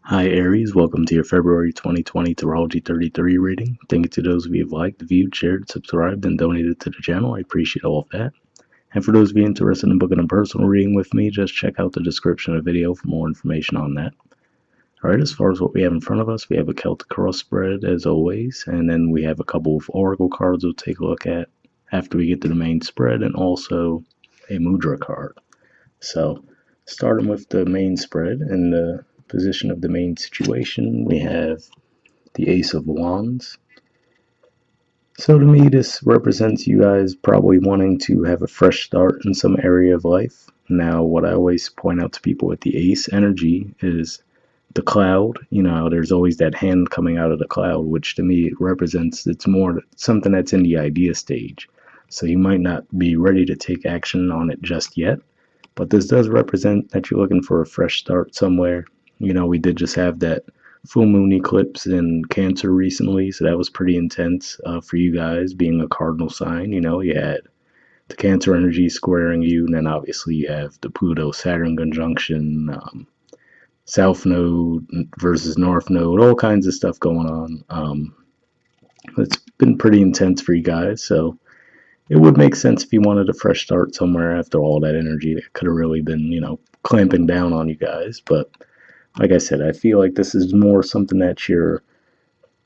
Hi Aries, welcome to your February 2020 Astrology 33 reading. Thank you to those of you who have liked, viewed, shared, subscribed, and donated to the channel. I appreciate all of that. And for those of you interested in booking a personal reading with me, just check out the description of the video for more information on that. Alright, as far as what we have in front of us, we have a Celtic cross spread as always, and then we have a couple of oracle cards we'll take a look at after we get to the main spread, and also a mudra card. So, starting with the main spread, in the position of the main situation, we have the Ace of Wands. So to me, this represents you guys probably wanting to have a fresh start in some area of life. Now, what I always point out to people with the Ace energy is the cloud. You know, there's always that hand coming out of the cloud, which to me represents it's more something that's in the idea stage. So you might not be ready to take action on it just yet, but this does represent that you're looking for a fresh start somewhere. You know, we did just have that full moon eclipse in Cancer recently, so that was pretty intense for you guys being a cardinal sign. You know, you had the Cancer energy squaring you, and then obviously you have the Pluto Saturn conjunction, South Node versus North Node, all kinds of stuff going on. It's been pretty intense for you guys, so it would make sense if you wanted a fresh start somewhere after all that energy that could have really been, you know, clamping down on you guys. But like I said, I feel like this is more something that you're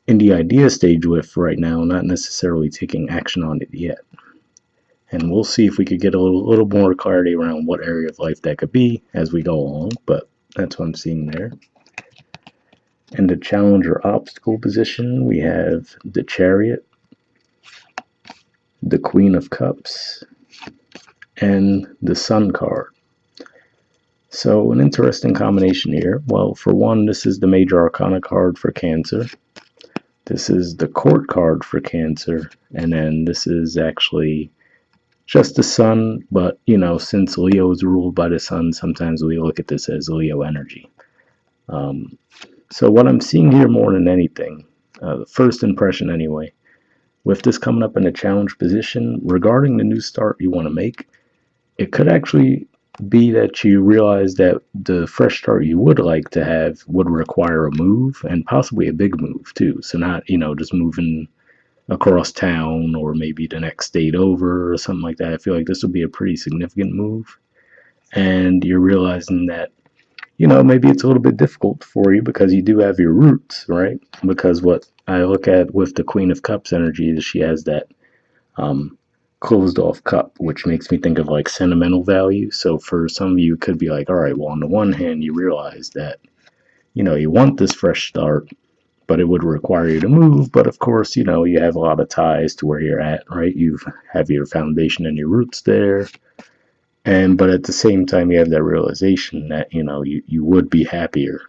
in the idea stage with right now, not necessarily taking action on it yet. And we'll see if we could get a little more clarity around what area of life that could be as we go along, but that's what I'm seeing there. In the challenge or obstacle position, we have the Chariot, the Queen of Cups, and the Sun card. So an interesting combination here. Well, for one, this is the Major Arcana card for Cancer. This is the Court card for Cancer. And then this is actually just the Sun, but, you know, since Leo is ruled by the Sun, sometimes we look at this as Leo energy. So what I'm seeing here more than anything, the first impression anyway, with this coming up in a challenge position, regarding the new start you want to make, it could actually be that you realize that the fresh start you would like to have would require a move, and possibly a big move too. So not, you know, just moving across town or maybe the next state over or something like that. I feel like this would be a pretty significant move, and you're realizing that, you know, maybe it's a little bit difficult for you because you do have your roots, right? Because what I look at with the Queen of Cups energy is she has that closed off cup, which makes me think of like sentimental value. So for some of you, it could be like, all right, well, on the one hand, you realize that, you know, you want this fresh start, but it would require you to move. But of course, you know, you have a lot of ties to where you're at, right? You have your foundation and your roots there. And but at the same time, you have that realization that, you know, you would be happier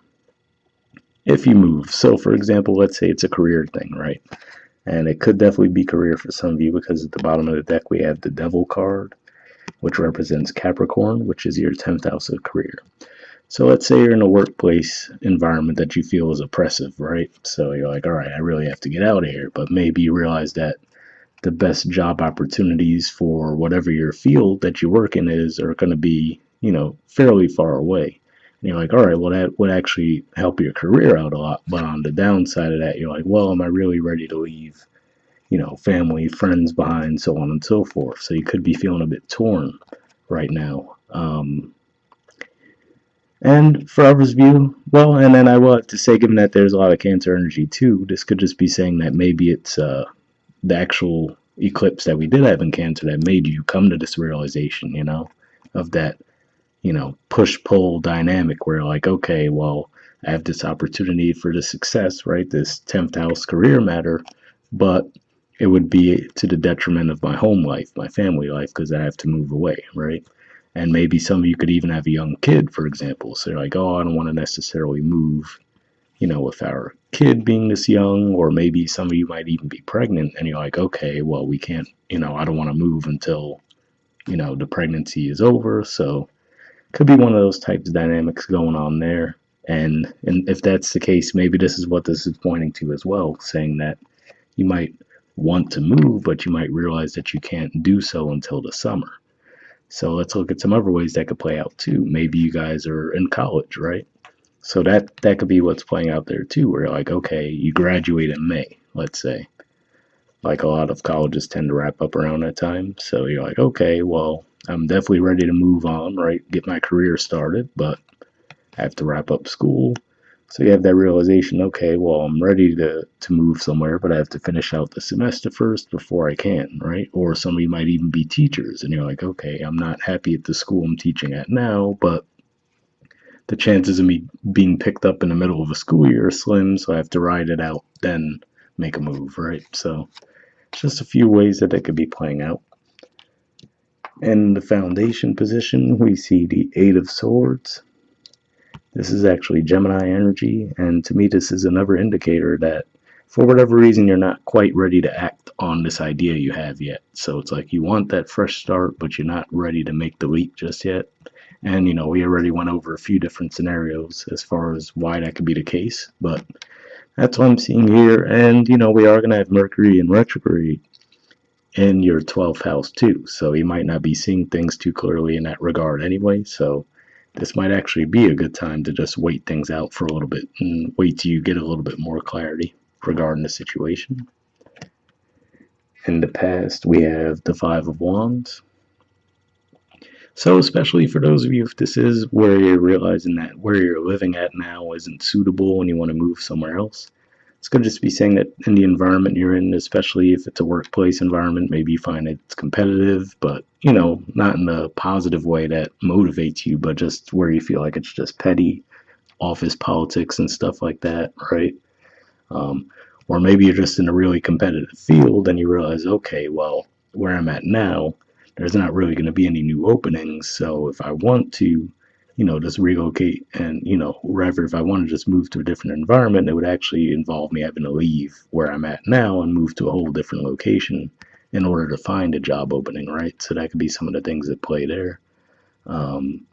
if you move. So for example, let's say it's a career thing, right? And it could definitely be career for some of you, because at the bottom of the deck we have the Devil card, which represents Capricorn, which is your 10th house of career. So let's say you're in a workplace environment that you feel is oppressive, right? So you're like, all right, I really have to get out of here. But maybe you realize that the best job opportunities for whatever your field that you work in is are going to be, you know, fairly far away. And you're like, all right, well, that would actually help your career out a lot. But on the downside of that, you're like, well, am I really ready to leave, you know, family, friends behind, so on and so forth. So you could be feeling a bit torn right now. And for others of you, well, and then I will have to say, given that there's a lot of Cancer energy too, this could just be saying that maybe it's the actual eclipse that we did have in Cancer that made you come to this realization, you know, of that, you know, push-pull dynamic where like, okay, well, I have this opportunity for the success, right? This 10th house career matter, but it would be to the detriment of my home life, my family life, because I have to move away, right? And maybe some of you could even have a young kid, for example. So you're like, oh, I don't want to necessarily move, you know, with our kid being this young, or maybe some of you might even be pregnant, and you're like, okay, well, we can't, you know, I don't want to move until, you know, the pregnancy is over. So could be one of those types of dynamics going on there. And if that's the case, maybe this is what this is pointing to as well, saying that you might want to move, but you might realize that you can't do so until the summer. So let's look at some other ways that could play out too. Maybe you guys are in college, right? So that could be what's playing out there too, where you're like, okay, you graduate in May, let's say. Like a lot of colleges tend to wrap up around that time. So you're like, okay, well, I'm definitely ready to move on, right? Get my career started, but I have to wrap up school. So you have that realization, okay, well, I'm ready to move somewhere, but I have to finish out the semester first before I can, right? Or some of you might even be teachers, and you're like, okay, I'm not happy at the school I'm teaching at now, but the chances of me being picked up in the middle of a school year are slim, so I have to ride it out, then make a move, right? So just a few ways that could be playing out. In the foundation position, we see the Eight of Swords. This is actually Gemini energy, and to me, this is another indicator that for whatever reason, you're not quite ready to act on this idea you have yet. So it's like you want that fresh start, but you're not ready to make the leap just yet. And, we already went over a few different scenarios as far as why that could be the case, but that's what I'm seeing here. And, we are going to have Mercury in retrograde in your 12th house too. So you might not be seeing things too clearly in that regard anyway. So this might actually be a good time to just wait things out for a little bit and wait till you get a little bit more clarity regarding the situation. In the past, we have the Five of Wands. So, especially for those of you, if this is where you're realizing that where you're living at now isn't suitable and you want to move somewhere else, it's going to just be saying that in the environment you're in, especially if it's a workplace environment, maybe you find it's competitive, but, not in a positive way that motivates you, but just where you feel like it's just petty office politics and stuff like that, right? Um, or maybe you're just in a really competitive field and you realize, okay, well, where I'm at now, there's not really going to be any new openings. So if I want to, just relocate and, rather if I want to just move to a different environment, it would actually involve me having to leave where I'm at now and move to a whole different location in order to find a job opening, right? So that could be some of the things that play there. Um,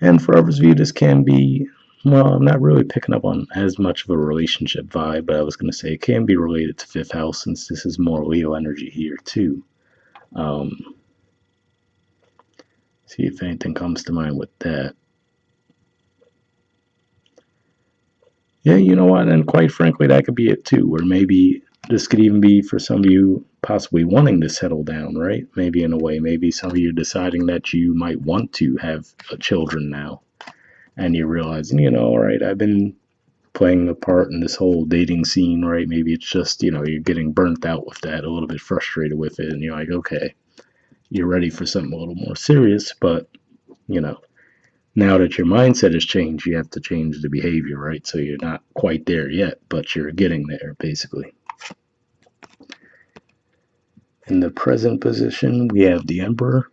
and for others of you, this can be, well, I'm not really picking up on as much of a relationship vibe, but I was going to say it can be related to fifth house since this is more Leo energy here too. Um, see if anything comes to mind with that. Yeah, you know what? And quite frankly, that could be it too. Or maybe this could even be for some of you possibly wanting to settle down, right? Maybe in a way, maybe some of you deciding that you might want to have children now. And you're realizing, all right, I've been playing a part in this whole dating scene, right? Maybe it's just, you're getting burnt out with that, a little bit frustrated with it. And you're like, okay, you're ready for something a little more serious, but, you know, now that your mindset has changed, you have to change the behavior, right? So you're not quite there yet, but you're getting there, basically. In the present position, we have the Emperor.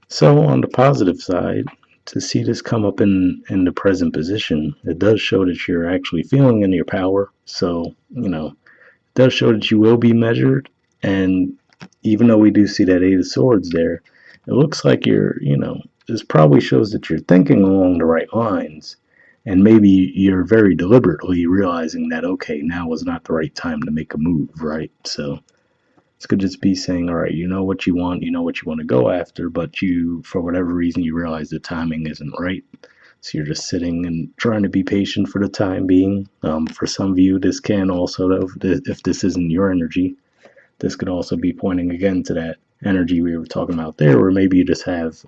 So on the positive side, to see this come up in the present position, it does show that you're actually feeling in your power. So, it does show that you will be measured. And even though we do see that Eight of Swords there, it looks like this probably shows that you're thinking along the right lines. And maybe you're very deliberately realizing that, okay, now is not the right time to make a move, right? So this could just be saying, all right, you know what you want, you know what you want to go after, but for whatever reason, you realize the timing isn't right. So you're just sitting and trying to be patient for the time being. For some of you, this can also, if this isn't your energy, this could also be pointing again to that energy we were talking about there, where maybe you just have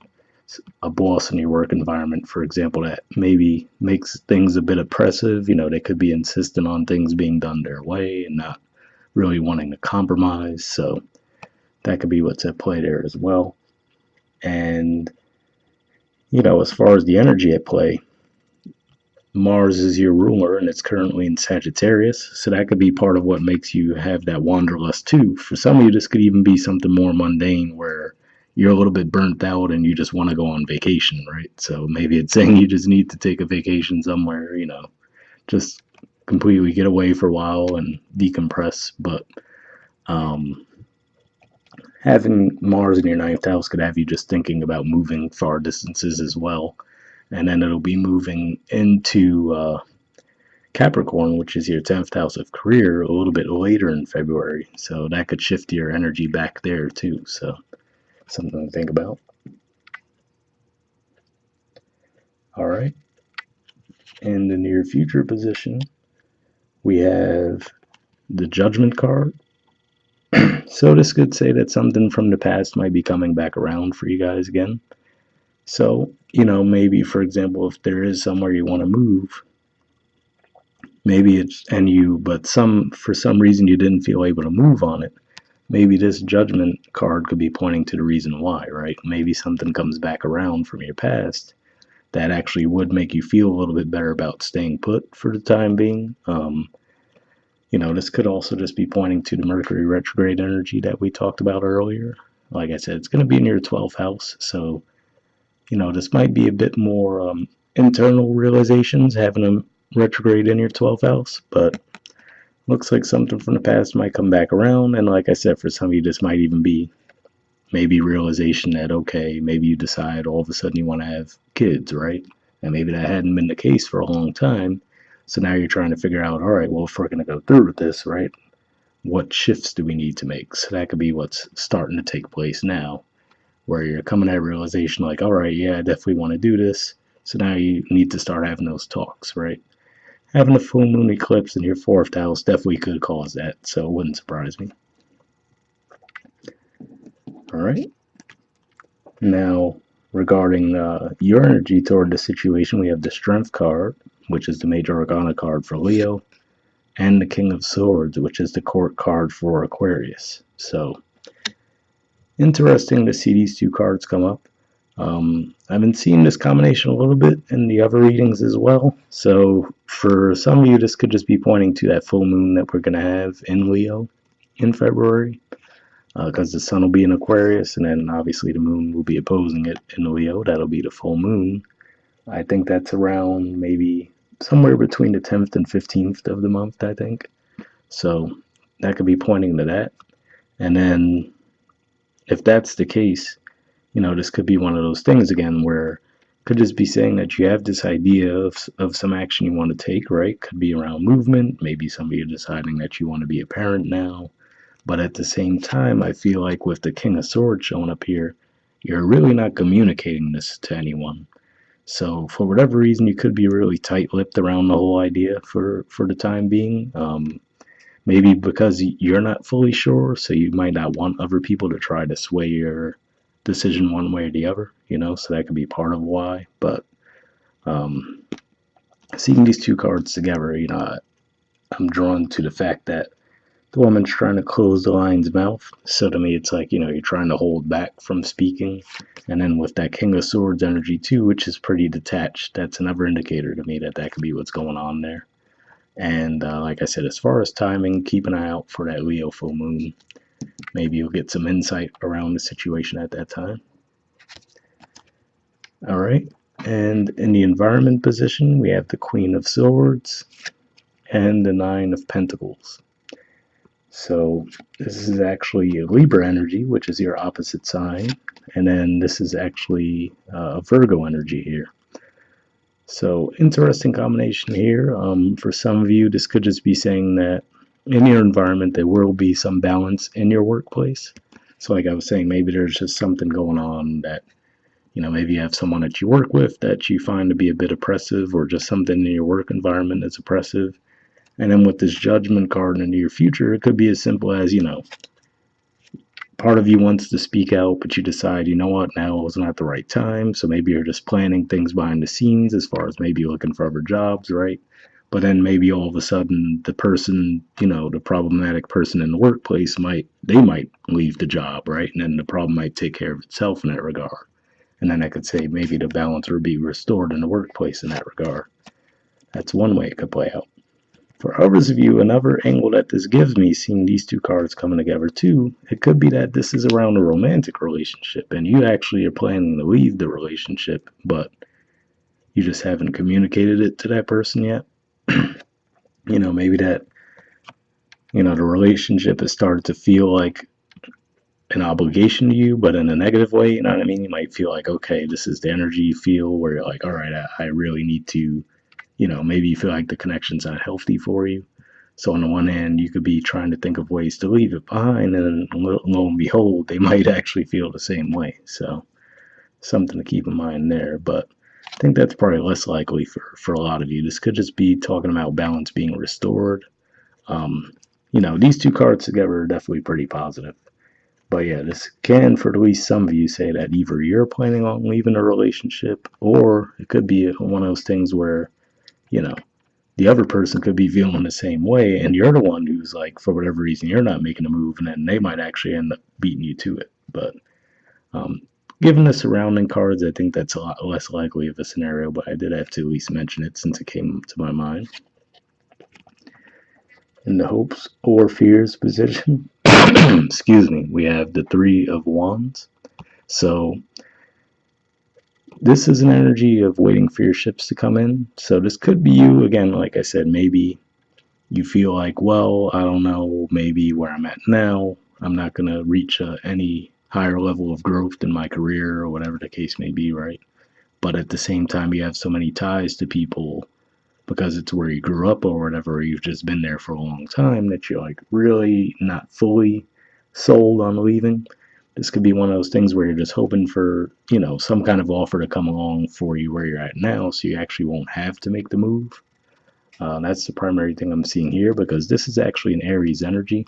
a boss in your work environment, for example, that maybe makes things a bit oppressive. They could be insistent on things being done their way and not really wanting to compromise. So that could be what's at play there as well. And, as far as the energy at play, Mars is your ruler and it's currently in Sagittarius. So that could be part of what makes you have that wanderlust too. For some of you, this could even be something more mundane where you're a little bit burnt out and you just want to go on vacation, right? So maybe it's saying you just need to take a vacation somewhere, just completely get away for a while and decompress. But having Mars in your ninth house could have you just thinking about moving far distances as well. And then it'll be moving into Capricorn, which is your 10th house of career, a little bit later in February. So that could shift your energy back there too. So something to think about. All right. the near future position, we have the Judgment card. So this could say that something from the past might be coming back around for you guys again. So, maybe for example, if there is somewhere you want to move, maybe but for some reason you didn't feel able to move on it. Maybe this Judgment card could be pointing to the reason why, right? Maybe something comes back around from your past that actually would make you feel a little bit better about staying put for the time being. This could also just be pointing to the Mercury retrograde energy that we talked about earlier. Like I said, it's going to be in your 12th house. So, this might be a bit more internal realizations having a retrograde in your 12th house, but looks like something from the past might come back around. And like I said, for some of you, this might even be maybe realization that, okay, maybe you decide all of a sudden you want to have kids, right? And maybe that hadn't been the case for a long time. So now you're trying to figure out, all right, well, if we're going to go through with this, right, what shifts do we need to make? So that could be what's starting to take place now, where you're coming at realization like, all right, yeah, I definitely want to do this. So now you need to start having those talks, right? Having a full moon eclipse in your 4th house definitely could cause that, so it wouldn't surprise me. All right. Now, regarding your energy toward the situation, we have the Strength card, which is the Major Arcana card for Leo, and the King of Swords, which is the Court card for Aquarius. So, interesting to see these two cards come up. I've been seeing this combination a little bit in the other readings as well. So, for some of you, this could just be pointing to that full moon that we're going to have in Leo in February, because the sun will be in Aquarius, and then obviously the moon will be opposing it in Leo. That'll be the full moon. I think that's around maybe somewhere between the 10th and 15th of the month, I think. So that could be pointing to that. And then if that's the case, this could be one of those things again where it could just be saying that you have this idea of some action you want to take, right? Could be around movement. Maybe some of you deciding that you want to be a parent now. But at the same time, I feel like with the King of Swords showing up here, you're really not communicating this to anyone. So for whatever reason, you could be really tight-lipped around the whole idea for the time being. Maybe because you're not fully sure, so you might not want other people to try to sway your decision one way or the other, so that could be part of why. But seeing these two cards together, I'm drawn to the fact that the woman's trying to close the lion's mouth. So to me, it's like, you're trying to hold back from speaking. And then with that King of Swords energy too, which is pretty detached, that's another indicator to me that could be what's going on there. And like I said, as far as timing, keep an eye out for that Leo full moon. Maybe you'll get some insight around the situation at that time. All right. And in the environment position, we have the Queen of Swords and the Nine of Pentacles. So this is actually a Libra energy, which is your opposite sign. And then this is actually a Virgo energy here. So interesting combination here. For some of you, this could just be saying that in your environment, there will be some balance in your workplace. So like I was saying, maybe there's just something going on that, maybe you have someone that you work with that you find to be a bit oppressive, or just something in your work environment that's oppressive. And then with this Judgment card in the near future, it could be as simple as, part of you wants to speak out, but you decide, you know what, now is not the right time. So maybe you're just planning things behind the scenes as far as maybe looking for other jobs, right? But then maybe all of a sudden the person, the problematic person in the workplace might leave the job, right? And then the problem might take care of itself in that regard. And then I could say maybe the balance would be restored in the workplace in that regard. That's one way it could play out. For others of you, another angle that this gives me, seeing these two cards coming together too, it could be that this is around a romantic relationship and you actually are planning to leave the relationship, but you just haven't communicated it to that person yet. Maybe that, the relationship has started to feel like an obligation to you, but in a negative way, you know what I mean? You might feel like, okay, this is the energy you feel where you're like, all right, I really need to, maybe you feel like the connection's not healthy for you. So on the one hand, you could be trying to think of ways to leave it behind, and lo and behold, they might actually feel the same way. So something to keep in mind there. But I think that's probably less likely for a lot of you. This could just be talking about balance being restored. Um, these two cards together are definitely pretty positive. But yeah, this can, for at least some of you, say that either you're planning on leaving a relationship, or it could be one of those things where, you know, the other person could be feeling the same way, and you're the one who's like, for whatever reason, you're not making a move, and then they might actually end up beating you to it. But um, given the surrounding cards, I think that's a lot less likely of a scenario, but I did have to at least mention it since it came to my mind. In the hopes or fears position, excuse me, we have the Three of Wands. So this is an energy of waiting for your ships to come in. So this could be you again, like I said, maybe you feel like, well, I don't know, maybe where I'm at now, I'm not going to reach any higher level of growth in my career or whatever the case may be, right? But at the same time, you have so many ties to people because it's where you grew up or whatever, or you've just been there for a long time that you're like really not fully sold on leaving. This could be one of those things where you're just hoping for, some kind of offer to come along for you where you're at now so you actually won't have to make the move. That's the primary thing I'm seeing here because this is actually an Aries energy,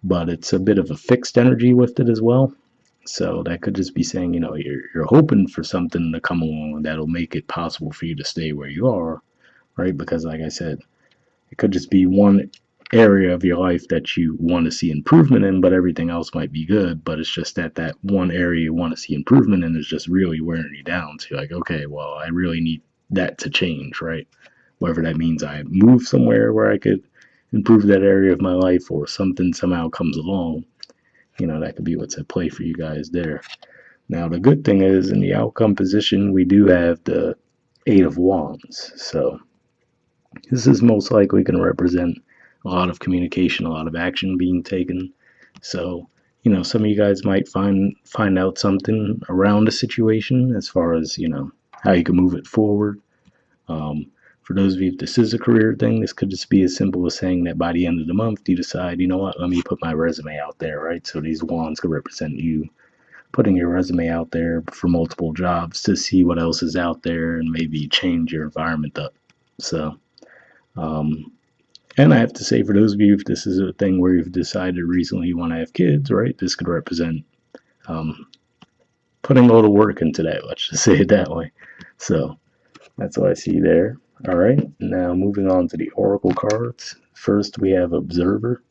but it's a bit of a fixed energy with it as well. So that could just be saying, you're hoping for something to come along that'll make it possible for you to stay where you are, right? Because, like I said, it could just be one area of your life that you want to see improvement in, but everything else might be good. But it's just that one area you want to see improvement in is just really wearing you down. So you're like, okay, well, I really need that to change, right? Whether that means I move somewhere where I could improve that area of my life or something somehow comes along, that could be what's at play for you guys there. Now, the good thing is in the outcome position, we do have the Eight of Wands. So this is most likely going to represent a lot of communication, a lot of action being taken. So, some of you guys might find out something around the situation as far as, how you can move it forward. For those of you, if this is a career thing, this could just be as simple as saying that by the end of the month, you decide, you know what, let me put my resume out there, right? So these wands could represent you putting your resume out there for multiple jobs to see what else is out there and maybe change your environment up. So, um, and I have to say, for those of you, if this is a thing where you've decided recently you want to have kids, right, this could represent um, putting a little work into that, let's just say it that way. So that's what I see there. All right, now moving on to the oracle cards. First, we have Observer.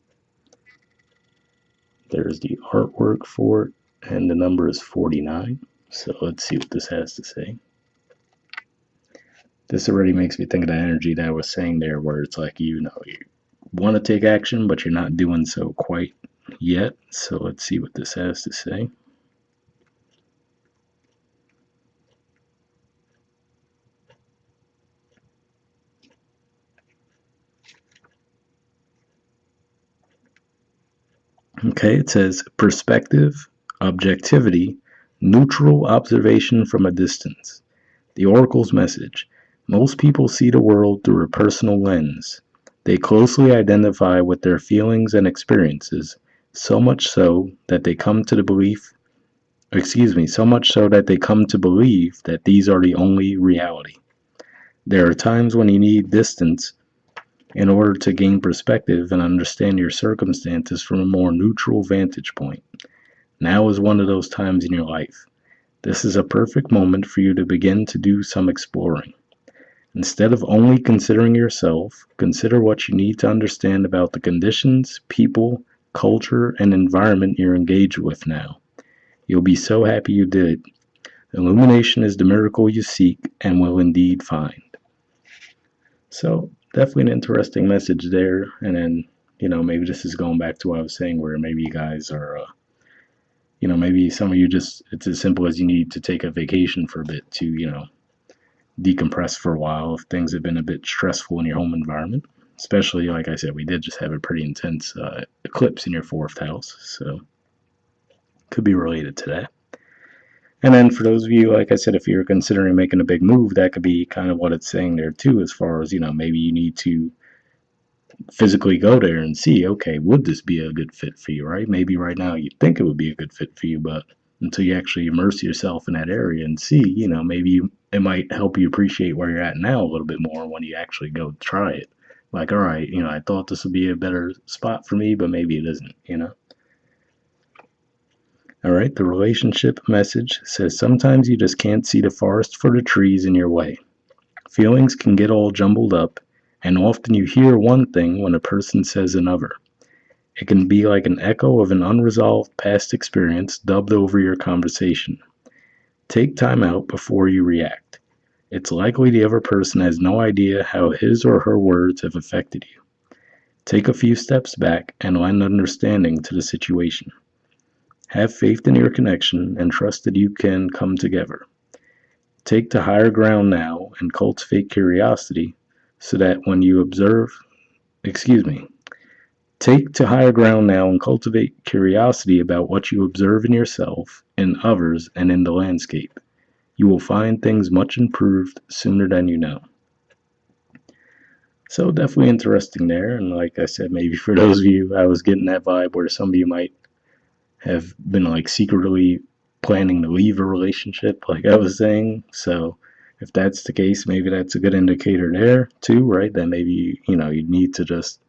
There's the artwork for it, and the number is 49. So let's see what this has to say. This already makes me think of the energy that I was saying there, where it's like, you want to take action, but you're not doing so quite yet. So let's see what this has to say. Okay, it says perspective, objectivity, neutral observation from a distance. The Oracle's message. Most people see the world through a personal lens. They closely identify with their feelings and experiences, so much so that they come to the belief, so much so that they come to believe that these are the only reality. There are times when you need distance in order to gain perspective and understand your circumstances from a more neutral vantage point. Now is one of those times in your life. This is a perfect moment for you to begin to do some exploring. Instead of only considering yourself, consider what you need to understand about the conditions, people, culture, and environment you're engaged with now. You'll be so happy you did. Illumination is the miracle you seek and will indeed find. So, definitely an interesting message there. And then, maybe this is going back to what I was saying, where maybe you guys are, maybe some of you just, it's as simple as you need to take a vacation for a bit to, decompress for a while if things have been a bit stressful in your home environment. Especially, like I said, we did just have a pretty intense eclipse in your fourth house, so could be related to that. And then for those of you, like I said, if you're considering making a big move, that could be kind of what it's saying there too, as far as, maybe you need to physically go there and see, okay, would this be a good fit for you, right? Maybe right now you think it would be a good fit for you, but until you actually immerse yourself in that area and see, maybe you it might help you appreciate where you're at now a little bit more when you actually go try it. Like, all right, I thought this would be a better spot for me, but maybe it isn't. All right, the relationship message says sometimes you just can't see the forest for the trees in your way. Feelings can get all jumbled up, and often you hear one thing when a person says another. It can be like an echo of an unresolved past experience dubbed over your conversation. Take time out before you react. It's likely the other person has no idea how his or her words have affected you. Take a few steps back and lend understanding to the situation. Have faith in your connection and trust that you can come together. Take to higher ground now and cultivate curiosity so that when you observe, excuse me, take to higher ground now and cultivate curiosity about what you observe in yourself, in others, and in the landscape. You will find things much improved sooner than you know. So definitely interesting there, and like I said, maybe for those of you, I was getting that vibe where some of you might have been like secretly planning to leave a relationship, like I was saying. So if that's the case, maybe that's a good indicator there too, right? That maybe you need to just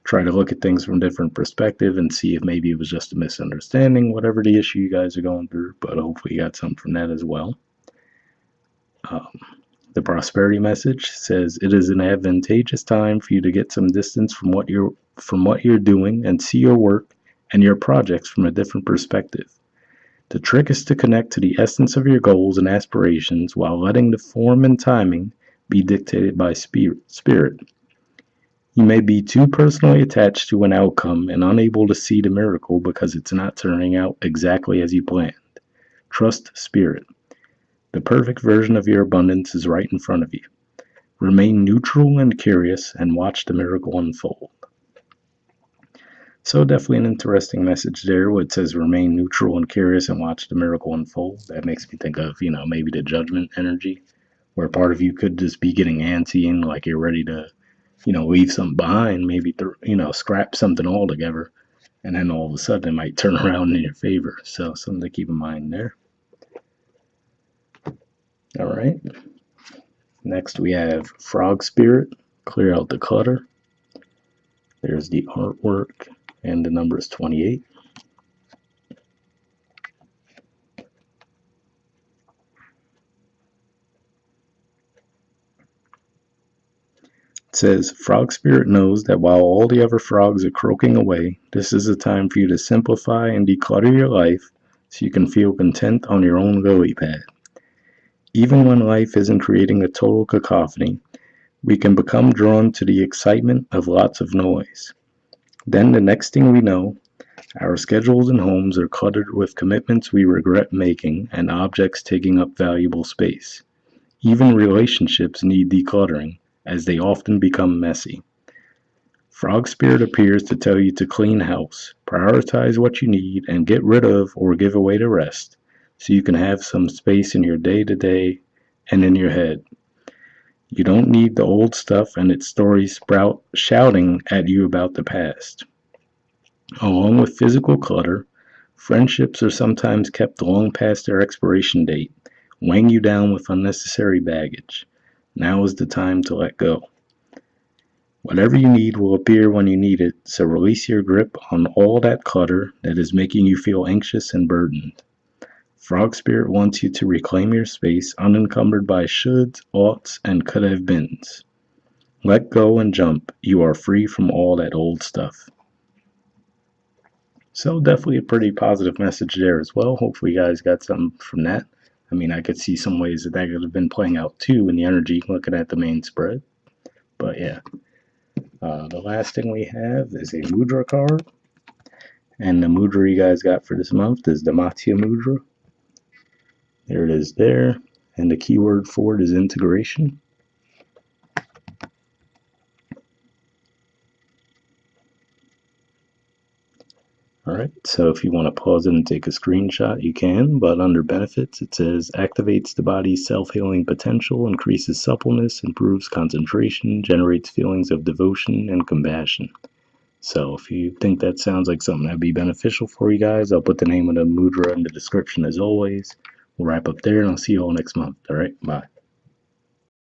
try to look at things from a different perspective and see if maybe it was just a misunderstanding, whatever the issue you guys are going through. But hopefully you got something from that as well. Um, the prosperity message says it is an advantageous time for you to get some distance from what you're doing and see your work and your projects from a different perspective. The trick is to connect to the essence of your goals and aspirations while letting the form and timing be dictated by spirit. You may be too personally attached to an outcome and unable to see the miracle because it's not turning out exactly as you planned. Trust spirit. The perfect version of your abundance is right in front of you. Remain neutral and curious and watch the miracle unfold. So definitely an interesting message there where it says remain neutral and curious and watch the miracle unfold. That makes me think of, maybe the judgment energy, where part of you could just be getting antsy and like you're ready to, leave something behind, maybe, scrap something altogether. And then all of a sudden it might turn around in your favor. So something to keep in mind there. All right. Next we have Frog Spirit, clear out the clutter. There's the artwork, and the number is 28. It says, Frog Spirit knows that while all the other frogs are croaking away, this is a time for you to simplify and declutter your life so you can feel content on your own lily pad. Even when life isn't creating a total cacophony, we can become drawn to the excitement of lots of noise. Then the next thing we know, our schedules and homes are cluttered with commitments we regret making and objects taking up valuable space. Even relationships need decluttering, as they often become messy. Frog Spirit appears to tell you to clean house, prioritize what you need, and get rid of or give away the rest, so you can have some space in your day to day and in your head. You don't need the old stuff and its stories shouting at you about the past. Along with physical clutter, friendships are sometimes kept long past their expiration date, weighing you down with unnecessary baggage. Now is the time to let go. Whatever you need will appear when you need it, so release your grip on all that clutter that is making you feel anxious and burdened. Frog Spirit wants you to reclaim your space unencumbered by shoulds, oughts, and could have beens. Let go and jump. You are free from all that old stuff. So definitely a pretty positive message there as well. Hopefully you guys got something from that. I mean, I could see some ways that could have been playing out too in the energy looking at the main spread. But yeah. The last thing we have is a mudra card. And the mudra you guys got for this month is the Matsya mudra. There it is there. And the keyword for it is integration. Alright, so if you want to pause it and take a screenshot, you can, but under benefits, it says activates the body's self-healing potential, increases suppleness, improves concentration, generates feelings of devotion and compassion. So if you think that sounds like something that'd be beneficial for you guys, I'll put the name of the mudra in the description as always, We'll wrap up there, and I'll see you all next month. All right, bye.